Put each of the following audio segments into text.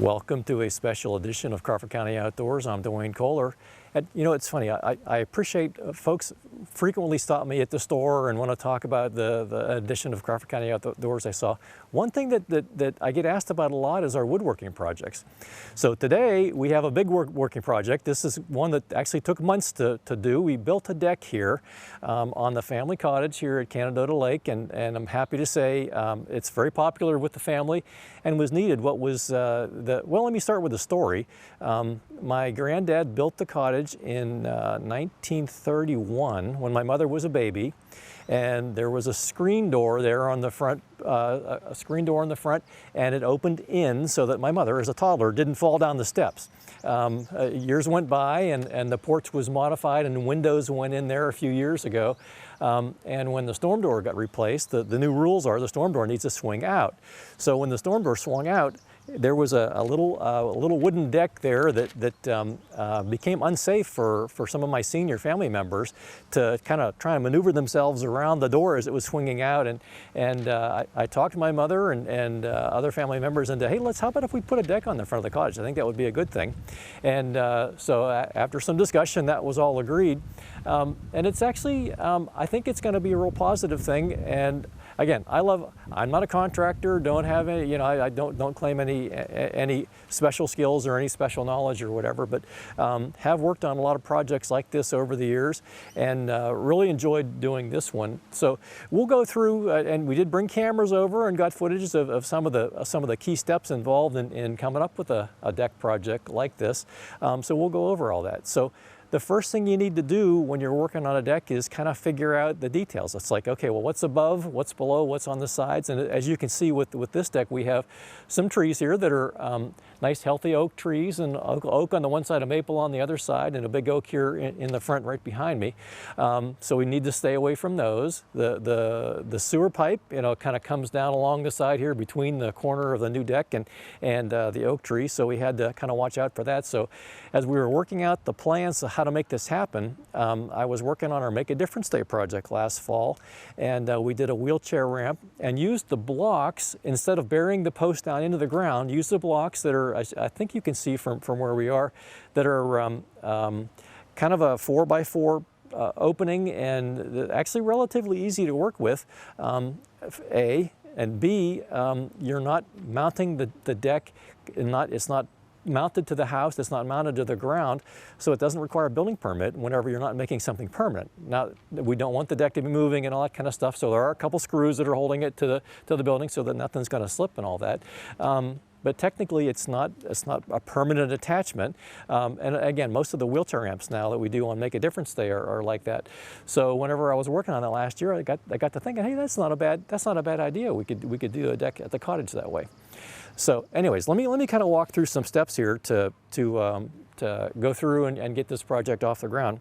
Welcome to a special edition of Crawford County Outdoors. I'm Duane Kohler. And you know, it's funny, I appreciate folks frequently stop me at the store and want to talk about the edition of Crawford County Outdoors I saw. One thing that I get asked about a lot is our woodworking projects. So today we have a big working project. This is one that actually took months to do. We built a deck here on the family cottage here at Canadota Lake, and I'm happy to say it's very popular with the family and was needed. Well, let me start with the story. My granddad built the cottage in 1931 when my mother was a baby, and there was a screen door there on the front, a screen door in the front, and it opened in so that my mother, as a toddler, didn't fall down the steps. Years went by, and the porch was modified, and windows went in there a few years ago. And when the storm door got replaced, the new rules are the storm door needs to swing out. So when the storm door swung out, there was a little wooden deck there that became unsafe for some of my senior family members to kind of try and maneuver themselves around the door as it was swinging out. And I talked to my mother and other family members and hey, how about if we put a deck on the front of the cottage? I think that would be a good thing. And so after some discussion, that was all agreed. And it's actually, I think it's going to be a real positive thing. And again, I'm not a contractor, don't have any, I don't claim any special skills or any special knowledge or whatever, but have worked on a lot of projects like this over the years and really enjoyed doing this one. So we'll go through, and we did bring cameras over and got footage of some of the key steps involved in coming up with a deck project like this. So we'll go over all that. So the first thing you need to do when you're working on a deck is kind of figure out the details. It's like, okay, well, what's above, what's below, what's on the sides? And as you can see with this deck, we have some trees here that are nice, healthy oak trees, and oak on the one side, a maple on the other side, and a big oak here in the front right behind me. So we need to stay away from those. The sewer pipe, kind of comes down along the side here between the corner of the new deck and the oak tree. So we had to kind of watch out for that. So as we were working out the plans of how to make this happen, I was working on our Make a Difference Day project last fall, and we did a wheelchair ramp and used the blocks, instead of burying the post down into the ground, used the blocks that are, I think you can see from where we are, that are kind of a 4x4 opening and actually relatively easy to work with, A, and B, you're not mounting the deck, it's not mounted to the house, it's not mounted to the ground, so it doesn't require a building permit whenever you're not making something permanent. Now, we don't want the deck to be moving and all that kind of stuff, so there are a couple screws that are holding it to the building so that nothing's going to slip and all that. But technically, it's not a permanent attachment. And again, most of the wheelchair ramps now that we do on Make a Difference Day are like that. So whenever I was working on it last year, I got to thinking, hey, that's not a bad idea. We could do a deck at the cottage that way. So anyways, let me kind of walk through some steps here to go through and get this project off the ground.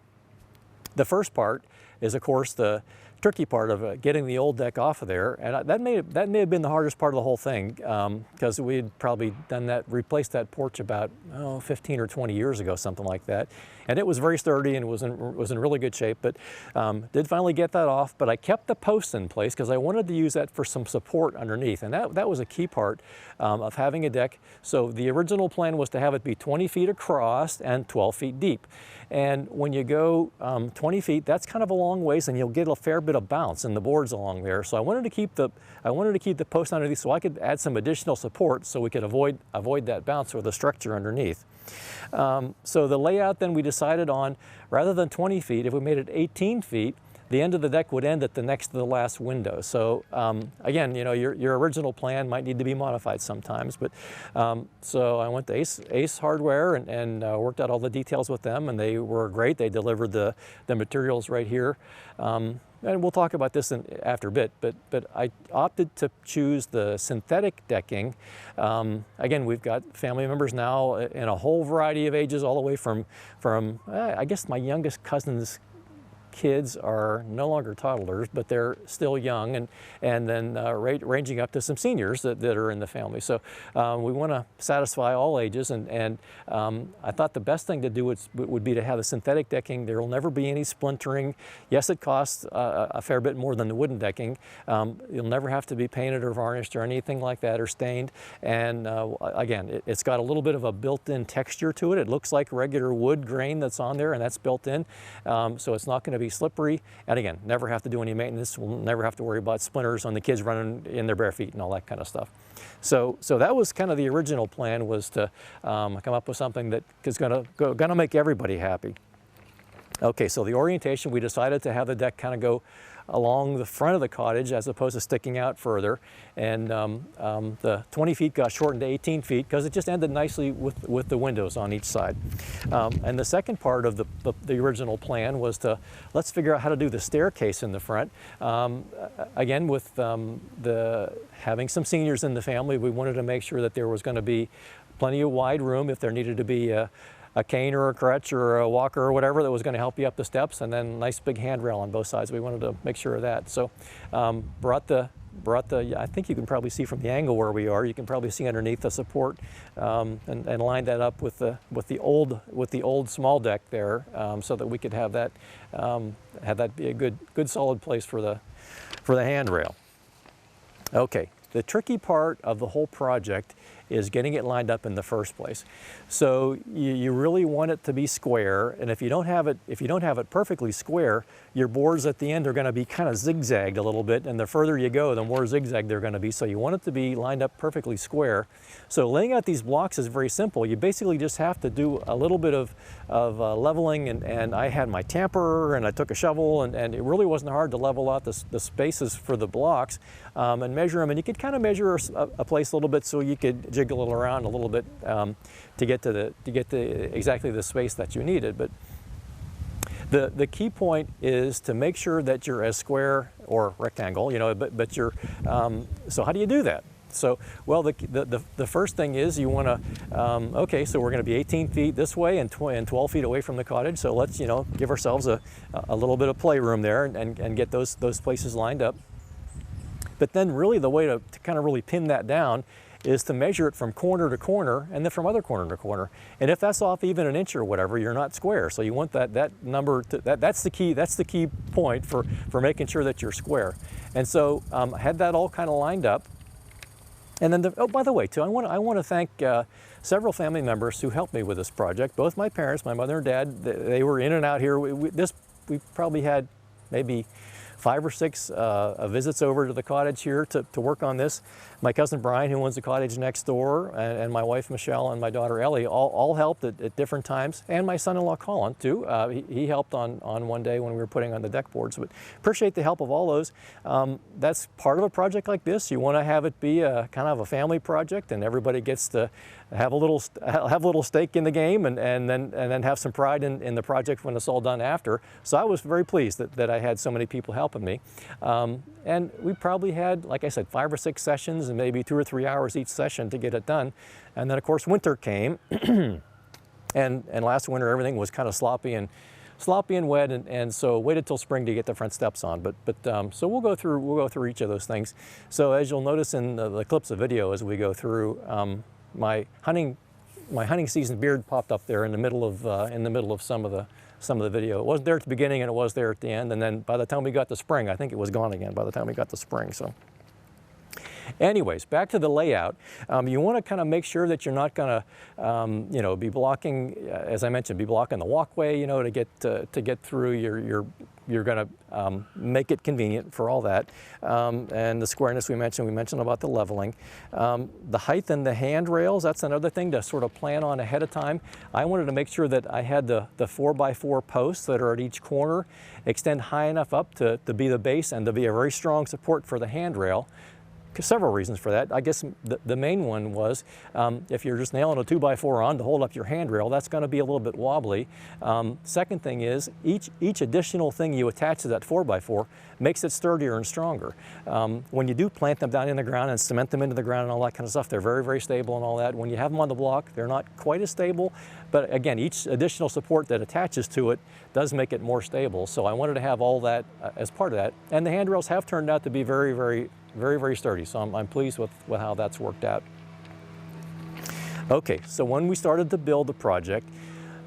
The first part is, of course, the tricky part of getting the old deck off of there, and that may have been the hardest part of the whole thing, because we had probably replaced that porch about 15 or 20 years ago, something like that, and it was very sturdy and was in really good shape. But did finally get that off. But I kept the posts in place because I wanted to use that for some support underneath, and that was a key part of having a deck. So the original plan was to have it be 20 feet across and 12 feet deep. And when you go 20 feet, that's kind of a long ways, and you'll get a fair bit of bounce in the boards along there. So I wanted to keep the post underneath so I could add some additional support so we could avoid that bounce or the structure underneath. So the layout then we decided on, rather than 20 feet, if we made it 18 feet, the end of the deck would end at the next to the last window. So again, your original plan might need to be modified sometimes. But so I went to Ace Hardware and worked out all the details with them, and they were great. They delivered the materials right here. And we'll talk about this after a bit, but I opted to choose the synthetic decking. Again, we've got family members now in a whole variety of ages, all the way from I guess my youngest cousin's kids are no longer toddlers, but they're still young, and then ranging up to some seniors that are in the family. So we want to satisfy all ages, and I thought the best thing to do would be to have the synthetic decking. There will never be any splintering. Yes, it costs a fair bit more than the wooden decking. You'll never have to be painted or varnished or anything like that, or stained. And again, it's got a little bit of a built-in texture to it. It looks like regular wood grain that's on there, and that's built in. So it's not going to be slippery. And again, never have to do any maintenance. We'll never have to worry about splinters on the kids running in their bare feet and all that kind of stuff. So that was kind of the original plan, was to come up with something that is going to make everybody happy. Okay, so the orientation, we decided to have the deck kind of go along the front of the cottage as opposed to sticking out further, and the 20 feet got shortened to 18 feet because it just ended nicely with the windows on each side. And the second part of the original plan was to, let's figure out how to do the staircase in the front. Again, with having some seniors in the family, we wanted to make sure that there was going to be plenty of wide room if there needed to be a cane or a crutch or a walker or whatever that was going to help you up the steps, and then nice big handrail on both sides. We wanted to make sure of that. So brought the, I think you can probably see from the angle where we are, you can probably see underneath the support, and lined that up with the old small deck there, so that we could have that be a good solid place for the handrail. Okay, the tricky part of the whole project is getting it lined up in the first place. So you really want it to be square, and if you don't have it perfectly square, your boards at the end are going to be kind of zigzagged a little bit, and the further you go, the more zigzag they're going to be. So you want it to be lined up perfectly square. So laying out these blocks is very simple. You basically just have to do a little bit of leveling, and I had my tamper and I took a shovel, and it really wasn't hard to level out the spaces for the blocks and measure them. And you could kind of measure a place a little bit, so you could jiggle it around a little bit to get to exactly the space that you needed. But the key point is to make sure that you're as square or rectangle, but you're, so how do you do that? So, well, the first thing is you want to, okay, so we're going to be 18 feet this way and 12 feet away from the cottage. So let's, give ourselves a little bit of playroom there and get those places lined up. But then really the way to kind of really pin that down is to measure it from corner to corner and then from other corner to corner. And if that's off even an inch or whatever, you're not square. So you want that number, that's the key point for making sure that you're square. And so I had that all kind of lined up. And then, oh, by the way, too, I want to thank several family members who helped me with this project. Both my parents, my mother and dad, they were in and out here. We probably had maybe 5 or 6 visits over to the cottage here to work on this. My cousin Brian, who owns the cottage next door, and my wife Michelle and my daughter Ellie all helped at different times, and my son-in-law Colin too. He helped on one day when we were putting on the deck boards. But appreciate the help of all those. That's part of a project like this. You want to have it be a kind of a family project, and everybody gets to have a little stake in the game, and then have some pride in the project when it's all done after. So I was very pleased that I had so many people helping me. And we probably had, like I said, 5 or 6 sessions and maybe 2 or 3 hours each session to get it done. And then of course winter came, and last winter everything was kind of sloppy and wet, and so waited till spring to get the front steps on. But so we'll go through each of those things. So as you'll notice in the clips of video as we go through, my hunting season beard popped up there in the middle of some of the video. It wasn't there at the beginning and it was there at the end, and then by the time we got to spring, I think it was gone again by the time we got to spring. So anyways, back to the layout. You want to kind of make sure that you're not going to, be blocking, as I mentioned, be blocking the walkway, to get through. You're going to make it convenient for all that. And the squareness we mentioned about the leveling. The height and the handrails, that's another thing to sort of plan on ahead of time. I wanted to make sure that I had the 4x4 posts that are at each corner extend high enough up to be the base and to be a very strong support for the handrail. several reasons for that. I guess the main one was if you're just nailing a 2x4 on to hold up your handrail, that's going to be a little bit wobbly. Second thing is each additional thing you attach to that 4x4 makes it sturdier and stronger. When you do plant them down in the ground and cement them into the ground and all that kind of stuff, they're very, very stable and all that. When you have them on the block, they're not quite as stable, but again, each additional support that attaches to it does make it more stable. So I wanted to have all that as part of that. And the handrails have turned out to be very, very, very, very sturdy. So I'm pleased with how that's worked out. Okay, so when we started to build the project,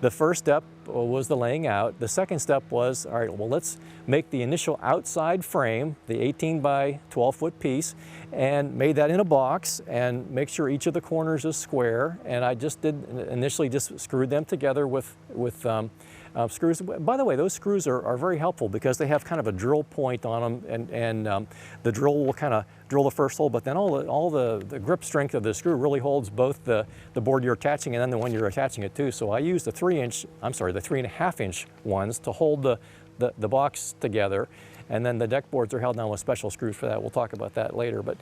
the first step was the laying out. The second step was, all right, well, let's make the initial outside frame, the 18 by 12 foot piece, and made that in a box and make sure each of the corners is square. And I just initially just screwed them together with screws. By the way, those screws are very helpful because they have kind of a drill point on them, and the drill will kind of drill the first hole, but then all the grip strength of the screw really holds both the board you're attaching and then the one you're attaching it to. So I used the 3.5 inch ones to hold the box together. And then the deck boards are held down with special screws for that. We'll talk about that later. But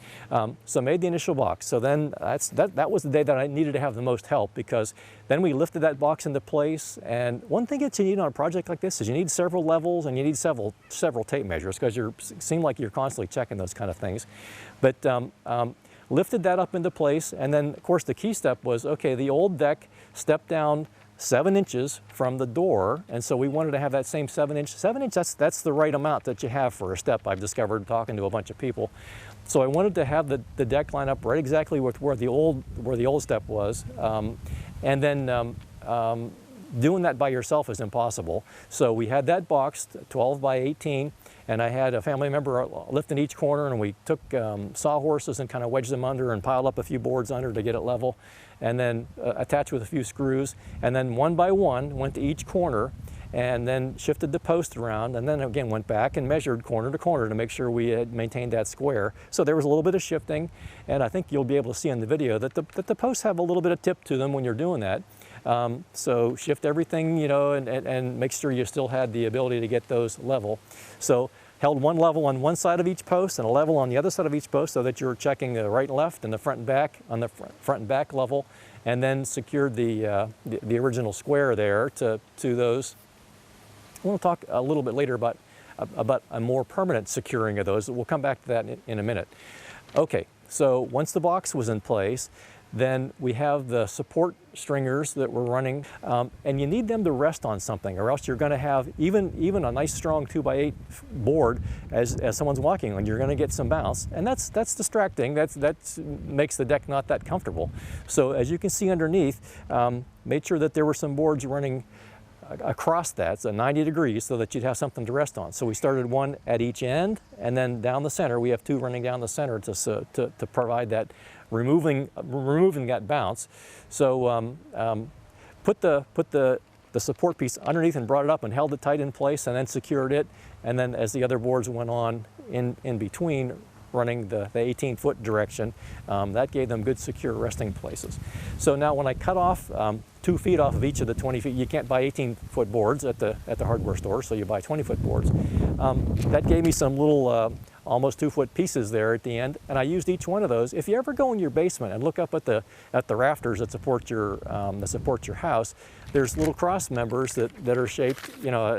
so made the initial box. So then that was the day that I needed to have the most help, because then we lifted that box into place. And one thing that you need on a project like this is you need several levels and you need several tape measures, because you seem like you're constantly checking those kind of things. But lifted that up into place, and then of course the key step was, okay, the old deck stepped down 7 inches from the door, and so we wanted to have that same 7 inch. 7 inch, that's the right amount that you have for a step, I've discovered talking to a bunch of people. So I wanted to have the deck line up right exactly with where the old step was, and then doing that by yourself is impossible. So we had that box 12 by 18, and I had a family member lifting each corner, and we took sawhorses and kind of wedged them under and piled up a few boards under to get it level, and then attached with a few screws, and then one by one went to each corner, and then shifted the post around, and then again went back and measured corner to corner to make sure we had maintained that square. So there was a little bit of shifting, and I think you'll be able to see in the video that the posts have a little bit of tip to them when you're doing that. So shift everything, you know, and make sure you still had the ability to get those level. So held one level on one side of each post and a level on the other side of each post, so that you're checking the right and left and the front and back on the front and back level, and then secured the original square there to those. We'll talk a little bit later about a more permanent securing of those. We'll come back to that in a minute. Okay, so once the box was in place, then we have the support stringers that we're running, and you need them to rest on something, or else you're going to have even a nice strong 2x8 board as someone's walking on. You're going to get some bounce, and that's distracting. That makes the deck not that comfortable. So as you can see underneath, made sure that there were some boards running across that, so 90 degrees, so that you'd have something to rest on. So we started one at each end, and then down the center we have two running down the center to provide that removing that bounce. So put the support piece underneath and brought it up and held it tight in place, and then secured it, and then as the other boards went on in between, running the 18-foot direction, that gave them good secure resting places. So now when I cut off 2 feet off of each of the 20 feet, you can't buy 18-foot boards at the hardware store, so you buy 20-foot boards. That gave me some little almost 2-foot pieces there at the end, and I used each one of those. If you ever go in your basement and look up at the rafters that support your house, there's little cross members that are shaped, you know,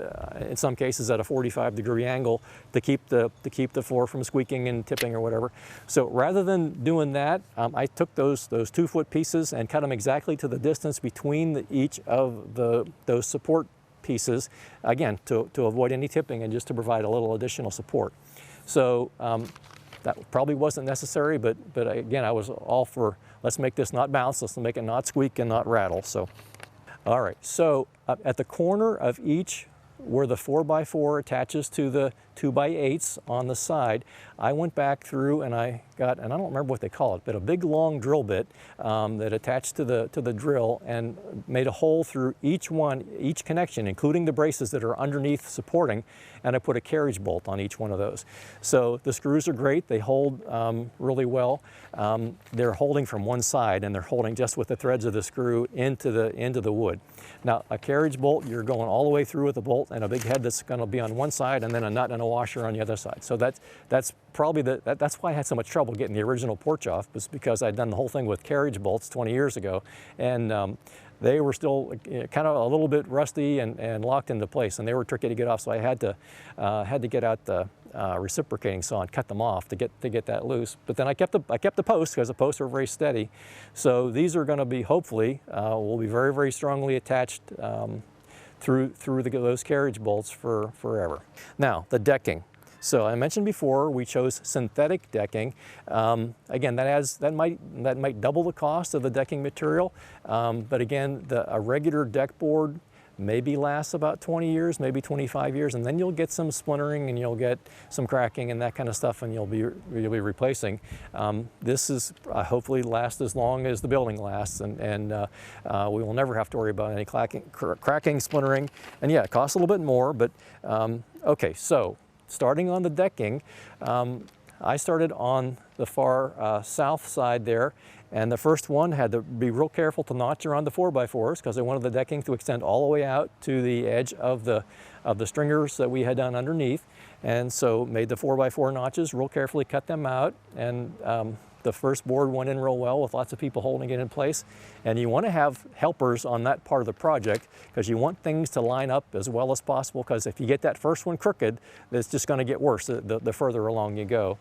in some cases at a 45-degree angle to keep the floor from squeaking and tipping or whatever. So rather than doing that, I took those 2-foot pieces and cut them exactly to the distance between each of those support pieces, again to avoid any tipping and just to provide a little additional support. So that probably wasn't necessary, but again, I was all for, let's make this not bounce, let's make it not squeak and not rattle. So, all right, so at the corner of each where the 4x4 attaches to the 2x8s on the side, I went back through and I got, and I don't remember what they call it, but a big long drill bit that attached to the drill, and made a hole through each connection, including the braces that are underneath supporting, and I put a carriage bolt on each one of those. So the screws are great, they hold really well. They're holding from one side, and they're holding just with the threads of the screw into the wood. Now a carriage bolt, you're going all the way through with the bolt, and a big head that's going to be on one side, and then a nut and a washer on the other side. So that's probably that's why I had so much trouble getting the original porch off, was because I'd done the whole thing with carriage bolts 20 years ago, and they were still kind of a little bit rusty and locked into place, and they were tricky to get off. So I had to get out the reciprocating saw and cut them off to get that loose. But then I kept the posts, because the posts are very steady. So these are going to be, hopefully, will be very, very strongly attached through those carriage bolts for forever. Now, the decking. So I mentioned before, we chose synthetic decking. Again, that might double the cost of the decking material, but again, a regular deck board maybe lasts about 20 years, maybe 25 years, and then you'll get some splintering and you'll get some cracking and that kind of stuff, and you'll be replacing. This is hopefully last as long as the building lasts, and we will never have to worry about any cracking, splintering, and yeah, it costs a little bit more, but okay, so starting on the decking, I started on the far south side there, and the first one had to be real careful to notch around the 4x4s, because I wanted the decking to extend all the way out to the edge of the stringers that we had done underneath, and so made the 4x4 notches, real carefully cut them out, and the first board went in real well with lots of people holding it in place. And you want to have helpers on that part of the project, because you want things to line up as well as possible, because if you get that first one crooked, it's just going to get worse the further along you go.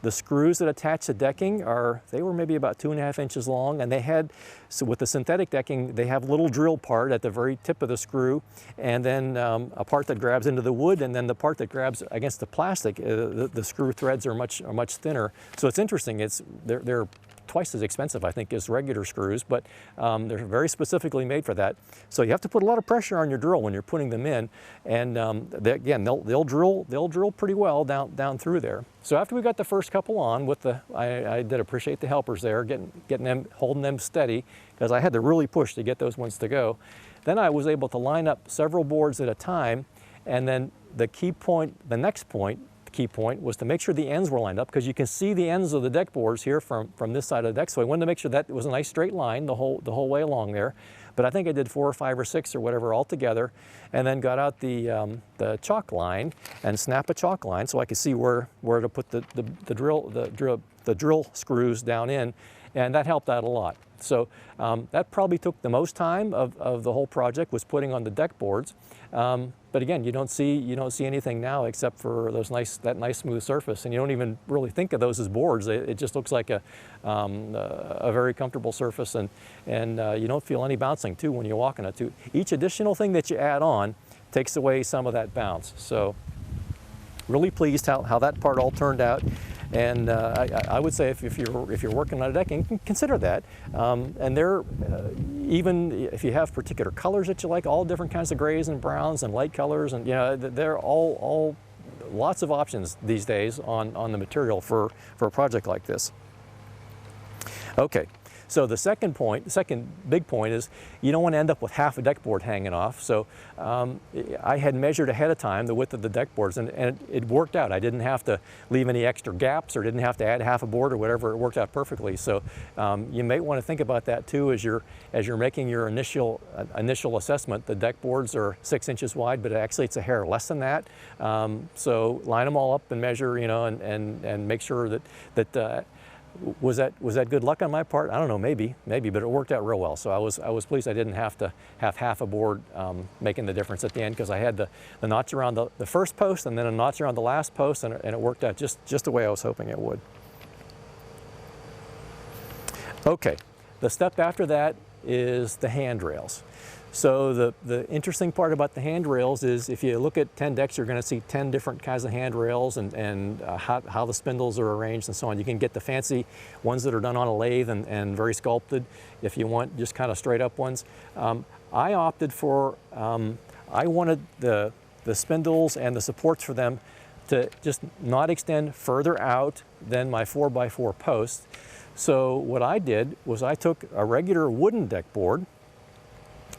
The screws that attach the decking they were maybe about 2.5 inches long, and they had, so with the synthetic decking, they have a little drill part at the very tip of the screw, and then a part that grabs into the wood, and then the part that grabs against the plastic. The screw threads are much thinner. So it's interesting. They're twice as expensive, I think, as regular screws, but they're very specifically made for that. So you have to put a lot of pressure on your drill when you're putting them in, and again, they'll drill pretty well down through there. So after we got the first couple on, I did appreciate the helpers there, getting them, holding them steady, because I had to really push to get those ones to go. Then I was able to line up several boards at a time, and then the key point was to make sure the ends were lined up, because you can see the ends of the deck boards here from this side of the deck. So I wanted to make sure that it was a nice straight line the whole way along there. But I think I did 4 or 5 or 6 or whatever all together, and then got out the chalk line and snap a chalk line so I could see where to put the drill screws down in, and that helped out a lot. So that probably took the most time of the whole project, was putting on the deck boards. But again, you don't see anything now except for that nice smooth surface, and you don't even really think of those as boards. It just looks like a very comfortable surface, and you don't feel any bouncing too when you're walking it too. Each additional thing that you add on takes away some of that bounce. So really pleased how that part all turned out. And I would say if you're working on a decking, consider that. And even if you have particular colors that you like, all different kinds of grays and browns and light colors, and they're all lots of options these days on the material for a project like this. Okay. So the second big point is you don't want to end up with half a deck board hanging off. So I had measured ahead of time the width of the deck boards, and it worked out. I didn't have to leave any extra gaps or didn't have to add half a board or whatever. It worked out perfectly. So you may want to think about that too as you're making your initial assessment. The deck boards are 6 inches wide, but actually it's a hair less than that. So line them all up and measure, and make sure that was that good luck on my part? I don't know, maybe, but it worked out real well. So I was pleased I didn't have to have half a board making the difference at the end, because I had the notch around the first post and then a notch around the last post, and it worked out just the way I was hoping it would. Okay, the step after that is the handrails. So the interesting part about the handrails is if you look at 10 decks, you're going to see 10 different kinds of handrails and how the spindles are arranged and so on. You can get the fancy ones that are done on a lathe and very sculpted if you want just kind of straight up ones. I opted for, I wanted the spindles and the supports for them to just not extend further out than my 4x4 posts. So what I did was I took a regular wooden deck board,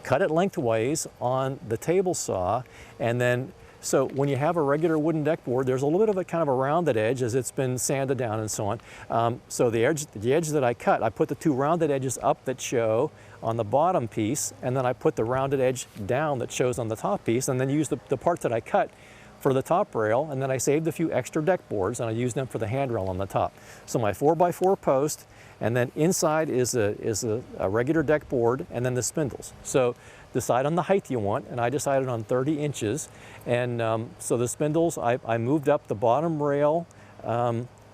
cut it lengthways on the table saw, and then So when you have a regular wooden deck board, there's a little bit of a kind of a rounded edge as it's been sanded down and so on. So the edge that I cut, I put the two rounded edges up that show on the bottom piece, and then I put the rounded edge down that shows on the top piece, and then use the parts that I cut for the top rail, and then I saved a few extra deck boards and I used them for the handrail on the top. So my 4x4 post, and then inside is a regular deck board, and then the spindles. So decide on the height you want, and I decided on 30 inches. And so the spindles, I moved up the bottom rail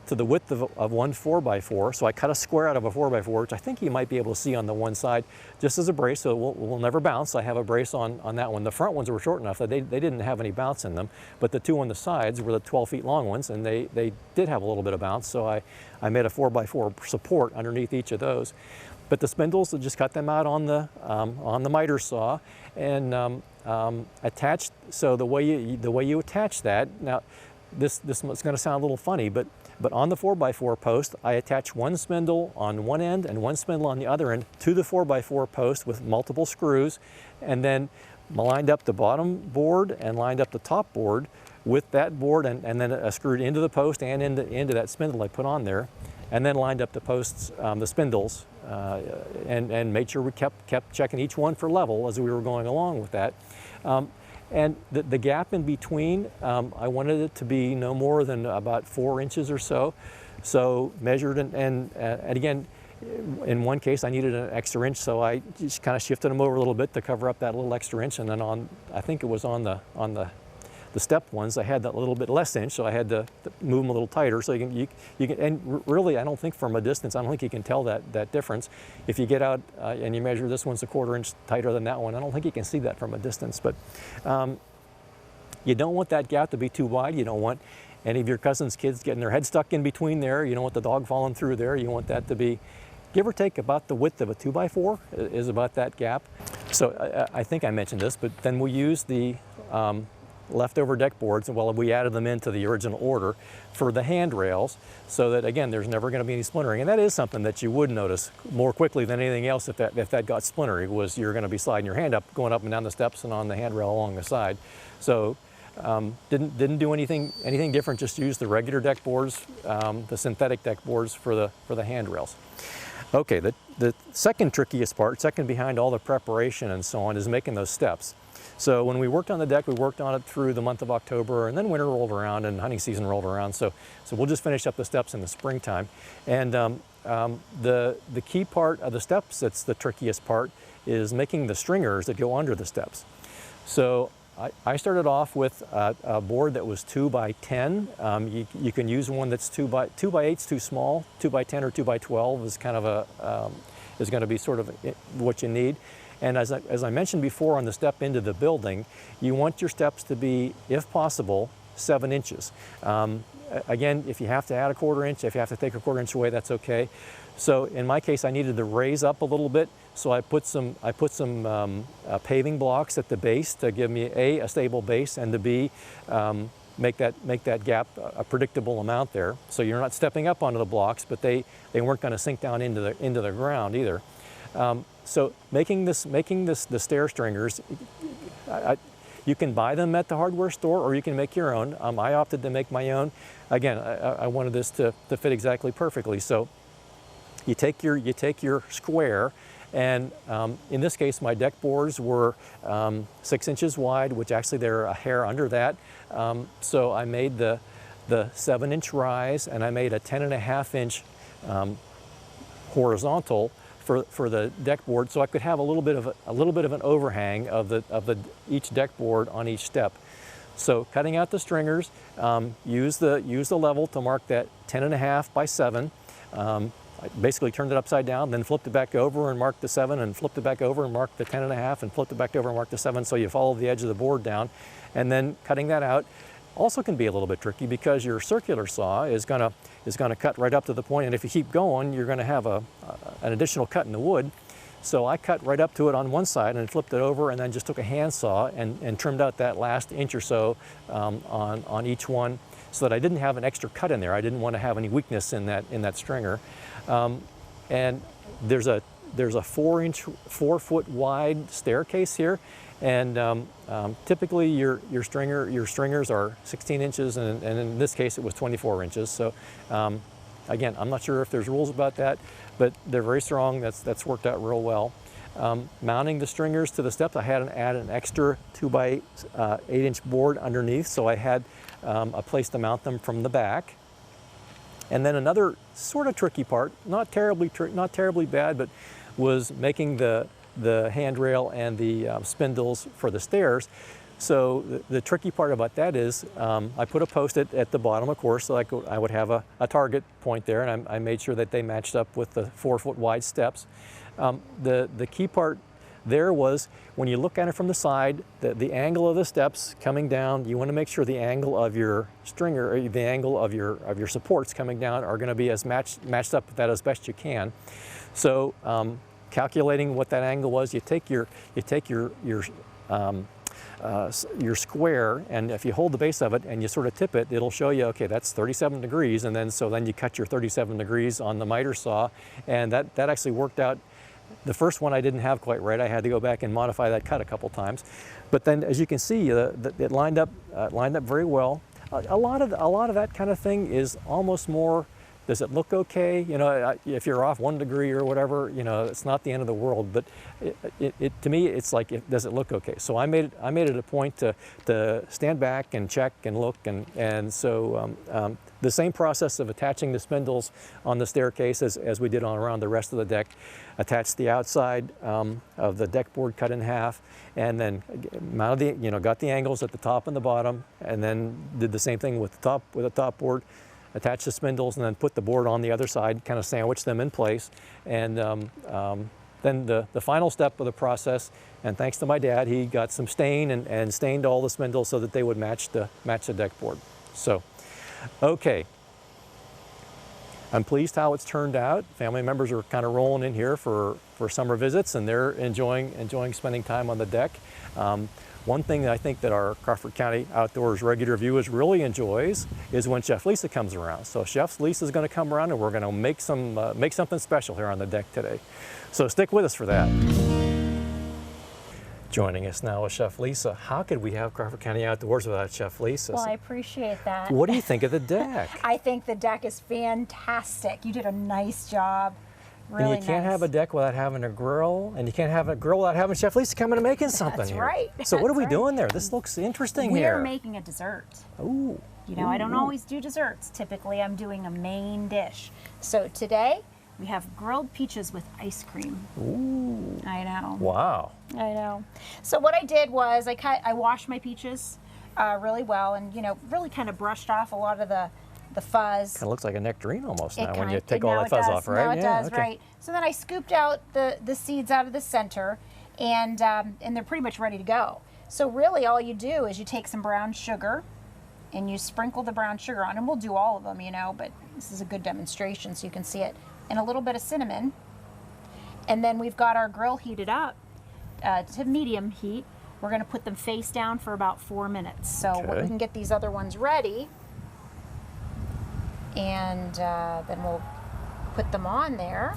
to the width of one 4x4. So I cut a square out of a 4x4, which I think you might be able to see on the one side, just as a brace, so it will never bounce. I have a brace on that one. The front ones were short enough that they didn't have any bounce in them, but the two on the sides were the 12 feet long ones, and they did have a little bit of bounce, so I made a 4x4 support underneath each of those. But the spindles, I just cut them out on the miter saw and attached. So the way you attach that, now this is going to sound a little funny, but on the 4x4 post, I attach one spindle on one end and one spindle on the other end to the 4x4 post with multiple screws, and then lined up the bottom board and lined up the top board with that board, and then screwed into the post and into that spindle I put on there, and then lined up the posts, the spindles, and made sure we kept checking each one for level as we were going along with that. And the gap in between, I wanted it to be no more than about 4 inches or so. So measured, and again, in one case I needed an extra inch, so I just kind of shifted them over a little bit to cover up that little extra inch. And then I think it was on the step ones, I had that little bit less inch, so I had to move them a little tighter. So you can, and really, I don't think from a distance, I don't think you can tell that difference. If you get out and you measure this one's a 1/4 inch tighter than that one, I don't think you can see that from a distance. But you don't want that gap to be too wide. You don't want any of your cousin's kids getting their head stuck in between there. You don't want the dog falling through there. You want that to be, give or take, about the width of a 2x4 is about that gap. So I think I mentioned this, but then we use the leftover deck boards, and we added them into the original order for the handrails, so that again there's never going to be any splintering. And that is something that you would notice more quickly than anything else if that got splintery, was you're going to be sliding your hand up, going up and down the steps and on the handrail along the side. So didn't do anything different, just use the regular deck boards, the synthetic deck boards for the handrails. Okay, the second trickiest part, second behind all the preparation and so on, is making those steps. So when we worked on the deck, we worked on it through the month of October, and then winter rolled around and hunting season rolled around. So we'll just finish up the steps in the springtime. And the key part of the steps that's the trickiest part is making the stringers that go under the steps. So I started off with a board that was 2x10. You can use one that's 2x8's too small. 2x10 or 2x12 is kind of is going to be sort of what you need. And as I mentioned before, on the step into the building, you want your steps to be, if possible, 7 inches. Again, if you have to add a 1/4 inch, if you have to take a 1/4 inch away, that's okay. So in my case, I needed to raise up a little bit, so I put some paving blocks at the base to give me a stable base, and to B, make that gap a predictable amount there. So you're not stepping up onto the blocks, but they weren't going to sink down into the ground either. So making the stair stringers, you can buy them at the hardware store, or you can make your own. I opted to make my own. Again, I wanted this to fit exactly perfectly. So you take your square, and in this case, my deck boards were 6 inches wide, which actually they're a hair under that. So I made the 7-inch rise, and I made a 10.5 inch horizontal for the deck board, so I could have a little bit of an overhang of each deck board on each step. So cutting out the stringers, use the level to mark that 10.5 by 7. I basically turned it upside down, then flipped it back over and marked the 7, and flipped it back over and marked the 10.5, and flipped it back over and marked the 7. So you follow the edge of the board down, and then cutting that out also can be a little bit tricky, because your circular saw is gonna cut right up to the point, and if you keep going, you're gonna have an additional cut in the wood. So I cut right up to it on one side and flipped it over, and then just took a handsaw and trimmed out that last inch or so on each one, so that I didn't have an extra cut in there. I didn't want to have any weakness in that stringer. And there's a 4 foot wide staircase here, And typically your stringers are 16 inches, and in this case it was 24 inches. So again, I'm not sure if there's rules about that, but they're very strong. That's worked out real well. Mounting the stringers to the steps, I had to add an extra 2x8 8-inch board underneath, so I had a place to mount them from the back. And then another sort of tricky part, not terribly bad, but was making the handrail and the spindles for the stairs. So the tricky part about that is I put a post at the bottom, of course, so I would have a target point there, and I made sure that they matched up with the 4-foot wide steps. The key part there was when you look at it from the side, the angle of the steps coming down, you want to make sure the angle of your stringer, or the angle of your supports coming down are going to be as matched up with that as best you can. So calculating what that angle was, you take your square, and if you hold the base of it and you sort of tip it, it'll show you, okay, that's 37 degrees, and then you cut your 37 degrees on the miter saw, and that actually worked out. The first one I didn't have quite right. I had to go back and modify that cut a couple times, but then as you can see, it lined up very well. A lot of that kind of thing is almost more, does it look okay? You know, if you're off 1 degree or whatever, you know, it's not the end of the world. But to me, it's like, does it look okay? So I made it a point to stand back and check and look, and so the same process of attaching the spindles on the staircase as we did around the rest of the deck. Attached the outside of the deck board cut in half, and then mounted got the angles at the top and the bottom, and then did the same thing with the top board. Attach the spindles and then put the board on the other side, kind of sandwich them in place. And then the final step of the process, and thanks to my dad, he got some stain and stained all the spindles so that they would match the deck board. So, okay. I'm pleased how it's turned out. Family members are kind of rolling in here for summer visits, and they're enjoying spending time on the deck. One thing that I think that our Crawford County Outdoors regular viewers really enjoys is when Chef Lisa comes around. So Chef Lisa is going to come around, and we're going to make something special here on the deck today. So stick with us for that. Joining us now is Chef Lisa. How could we have Crawford County Outdoors without Chef Lisa? Well, I appreciate that. What do you think of the deck? I think the deck is fantastic. You did a nice job. Really and you can't nice. have a deck without having a grill, and you can't have a grill without having Chef Lisa coming and making something. That's here. Right. So what are we That's doing there? This looks interesting here. here. We're making a dessert. Ooh. You know, I don't always do desserts. Typically, I'm doing a main dish. So today, we have grilled peaches with ice cream. Ooh. I know. Wow. I know. So what I did was I washed my peaches really well, and really kind of brushed off a lot of the fuzz. Kind of looks like a nectarine almost now when kinda, you take all that fuzz off, right? Now it does, okay. Right. So then I scooped out the seeds out of the center, and they're pretty much ready to go. So really all you do is you take some brown sugar, and you sprinkle the brown sugar on, and we'll do all of them, but this is a good demonstration so you can see it, and a little bit of cinnamon. And then we've got our grill heated up to medium heat. We're going to put them face down for about 4 minutes. So we can get these other ones ready. And then we'll put them on there.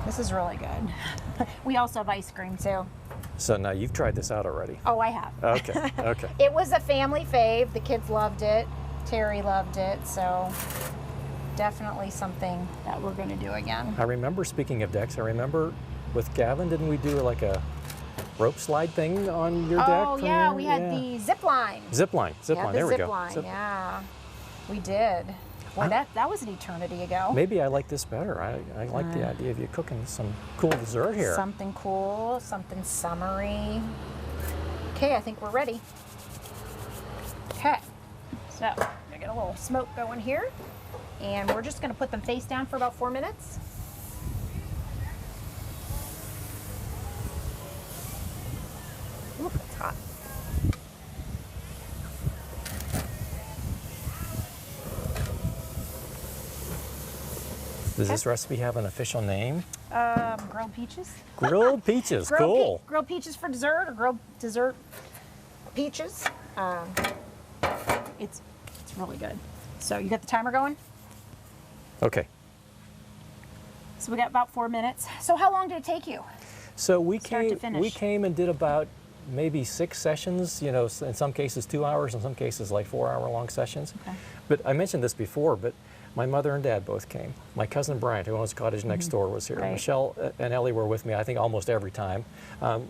This is really good. We also have ice cream too. So now you've tried this out already. Oh, I have. Okay, okay. It was a family fave. The kids loved it. Terry loved it. So definitely something that we're going to do again. I remember, speaking of decks, I remember with Gavin, didn't we do like a rope slide thing on your deck? Oh, yeah, we had the zip line. Zip line, there we go. Zip line, yeah. We did. Well, that was an eternity ago. Maybe I like this better. I like the idea of you cooking some cool dessert here. Something cool, something summery. Okay, I think we're ready. Okay, so I'm gonna get a little smoke going here, and we're just gonna put them face down for about 4 minutes. Ooh, it's hot. Does this recipe have an official name? Grilled peaches. Grilled peaches, cool. Grilled peaches for dessert, or grilled dessert peaches. It's really good. So you got the timer going? Okay. So we got about 4 minutes. So how long did it take you? So we Start to came, finish. and did about maybe 6 sessions, you know, in some cases 2 hours, in some cases like 4-hour-long sessions. Okay. But I mentioned this before, but my mother and dad both came. My cousin Brian, who owns a cottage next door, was here. Right. Michelle and Ellie were with me, I think, almost every time.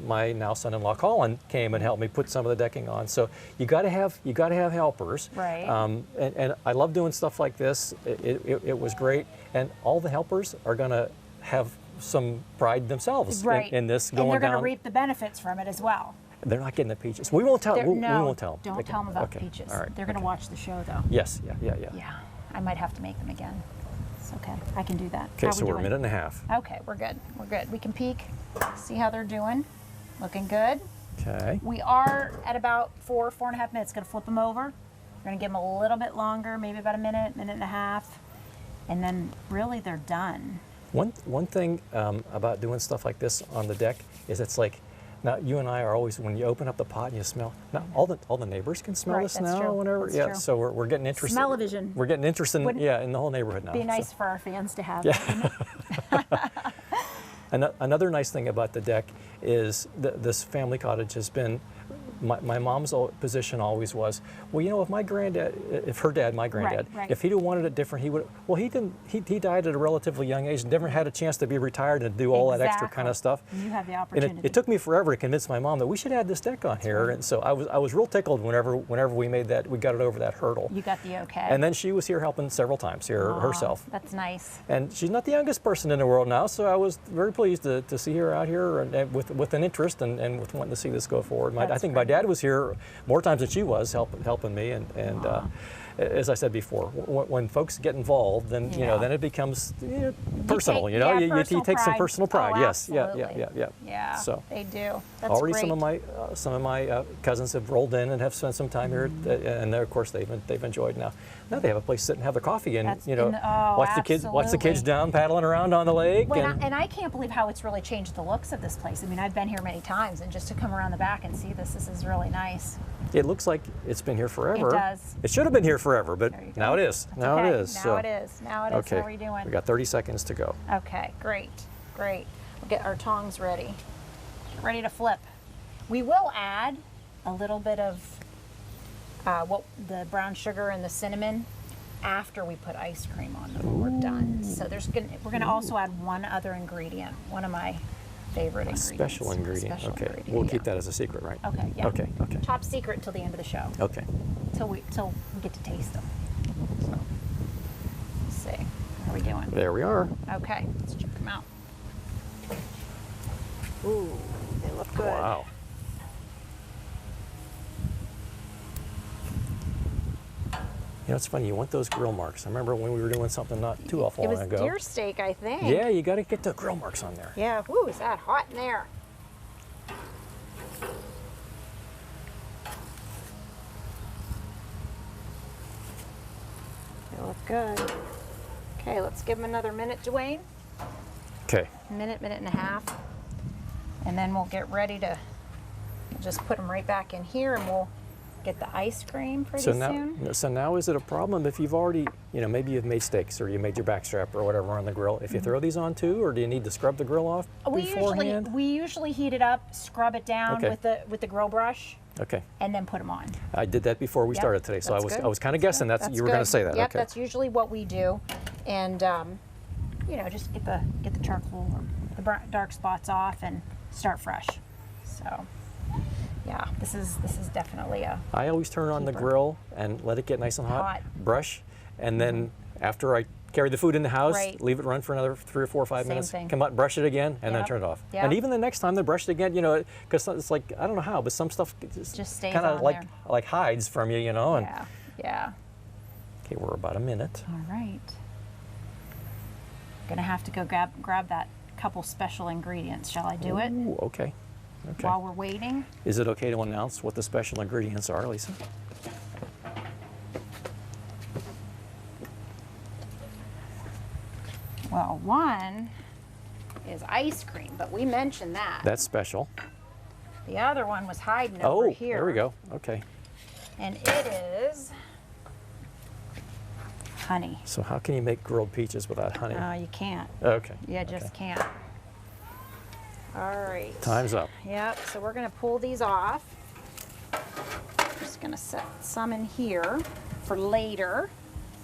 My now son-in-law Colin came and helped me put some of the decking on. So you got to have helpers. Right. And I love doing stuff like this. It was great, and all the helpers are going to have some pride themselves Right. in this and going they're going down. to reap the benefits from it as well. They're not getting the peaches. We won't tell. We won't tell them. Don't tell them about okay. peaches. All right. They're going to okay. watch the show though. Yes. Yeah. Yeah, I might have to make them again. It's okay. I can do that. Okay, How so we we're a doing? minute and a half. Okay, we're good. We're good. We can peek, see how they're doing. Looking good. Okay. We are at about 4.5 minutes. Going to flip them over. We're going to give them a little bit longer, maybe about a minute and a half, and then really they're done. One thing about doing stuff like this on the deck is it's like, now you and I are always, when you open up the pot and you smell, now all the neighbors can smell Right, this that's now true. whenever. That's yeah, true. so we're getting interested. Smell-o-vision. We're getting interested in, Wouldn't in the whole neighborhood now. Be nice so. for our fans to have. Yeah. Another nice thing about the deck is this family cottage has been, my mom's position always was, well, you know, if my granddad, if her dad, my granddad, Right. if he'd have wanted it different, he would. Well, he didn't. He died at a relatively young age and never had a chance to be retired and do all that extra kind of stuff. You have the And opportunity. it took me forever to convince my mom that we should add this deck on here, and so I was real tickled whenever we made that, we got it over that hurdle. You got the okay. And then she was here helping several times here Aw, herself. That's nice. And she's not the youngest person in the world now, so I was very pleased to see her out here and with an interest and with wanting to see this go forward. I That's think my great. dad was here more times than she was helping me, and as I said before, when folks get involved, then you know, Yeah. then it becomes personal. You know, yeah, you personal take some pride. personal pride. Oh, yes, absolutely. yeah. So they do. That's already great. some of my cousins have rolled in and have spent some time here, and of course they've enjoyed now. Now they have a place to sit and have their coffee and That's you know, watch the kids absolutely. down paddling around on the lake. Well, and I can't believe how it's really changed the looks of this place. I mean, I've been here many times, and just to come around the back and see this is really nice. It looks like it's been here forever. It does. It should have been here forever, but There you go. now it is. That's Now okay. it is. Now so. it is. Now it is. Okay. How are we doing? We got 30 seconds to go. Okay, great. We'll get our tongs ready. Ready to flip. We will add a little bit of the brown sugar and the cinnamon after we put ice cream on them when we're done. So we're gonna also add one other ingredient, one of my favorite ingredients. Special ingredient. Special Okay. ingredient, We'll yeah. keep that as a secret, right? Okay, yeah. Okay. Top secret until the end of the show. Okay. Till we get to taste them. So, let's see. How are we doing? There we are. Okay, let's check them out. Ooh, they look good. Wow. You know, it's funny, you want those grill marks. I remember when we were doing something not too awful It long was ago. deer steak, I think. Yeah, you got to get the grill marks on there. Yeah. Ooh, is that hot in there? They look good. Okay, let's give them another minute, Duane. Okay. Minute and a half. And then we'll get ready to just put them right back in here, and we'll get the ice cream pretty soon. So now is it a problem if you've already, you know, maybe you've made steaks or you made your backstrap or whatever on the grill, if you throw these on too, or do you need to scrub the grill off beforehand? We usually heat it up, scrub it down Okay. with the grill brush, Okay. and then put them on. I did that before we Yep, started today, so I that's good. was kind of guessing That's you were going to good. say that. Yep, Okay. that's usually what we do, and you know, just get the charcoal or the dark spots off and start fresh. So, yeah, this is definitely a. I always turn on the keeper. grill and let it get nice and hot, Hot. brush, and then after I carry the food in the house, Right. leave it run for another 3 or 4 or 5 Same minutes, thing. come out, brush it again, and then Yep. turn it off. Yep. And even the next time they brush it again, you know, because it's like, I don't know how, but some stuff Just stays kind of on like there. like hides from you, you know. And Yeah. okay, we're about a minute. All right. Gonna have to go grab that couple special ingredients. Shall I do it Ooh, okay. Okay. while we're waiting? Is it okay to announce what the special ingredients are, Lisa? Well, one is ice cream, but we mentioned that. That's special. The other one was hiding over Oh, here. there we go. Okay. And it is honey. So how can you make grilled peaches without honey? You can't. Okay. You just can't. All right. Time's up. Yep, so we're gonna pull these off. Just gonna set some in here for later.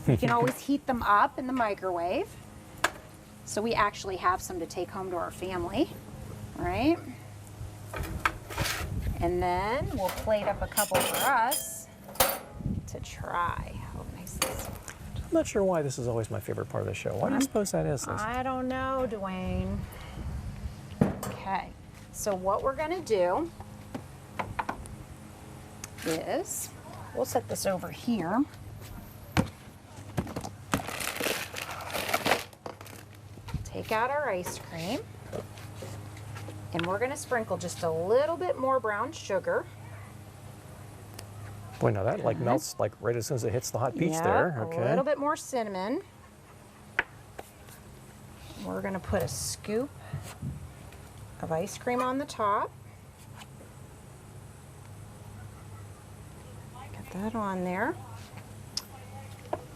You can always heat them up in the microwave. So we actually have some to take home to our family, right? And then we'll plate up a couple for us to try. Oh, nice and soft. I'm not sure why this is always my favorite part of the show. Why do you suppose that is, Lisa? I don't know, Duane. Okay, so what we're gonna do is, we'll set this over here. Take out our ice cream, and we're gonna sprinkle just a little bit more brown sugar. Boy, now that like melts like right as soon as it hits the hot peach there. Okay. A little bit more cinnamon. We're gonna put a scoop of ice cream on the top. Get that on there.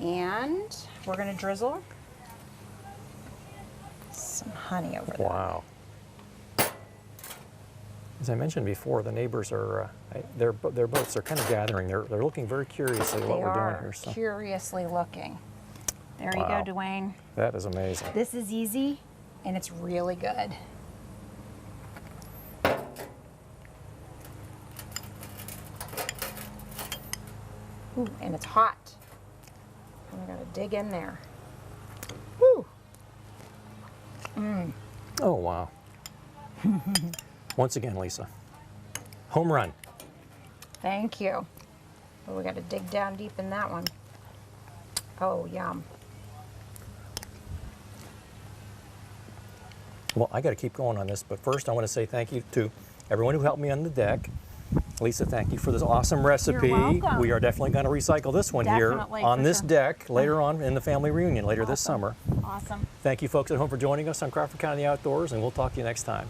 And we're gonna drizzle some honey over there. Wow. As I mentioned before, the neighbors are, their boats are kind of gathering. They're looking very curiously at what we're doing here. So. Curiously looking. There you Wow. go, Duane. That is amazing. This is easy, and it's really good. Ooh, and it's hot. And I gotta dig in there. Woo! Oh, wow. Once again, Lisa. Home run. Thank you. Oh, we gotta dig down deep in that one. Oh, yum. Well, I got to keep going on this, but first I want to say thank you to everyone who helped me on the deck. Lisa, thank you for this awesome recipe. welcome. We are definitely going to recycle this one Definitely, here on for this sure. deck later on in the family reunion later this summer. Awesome. Thank you folks at home for joining us on Crawford County Outdoors, and we'll talk to you next time.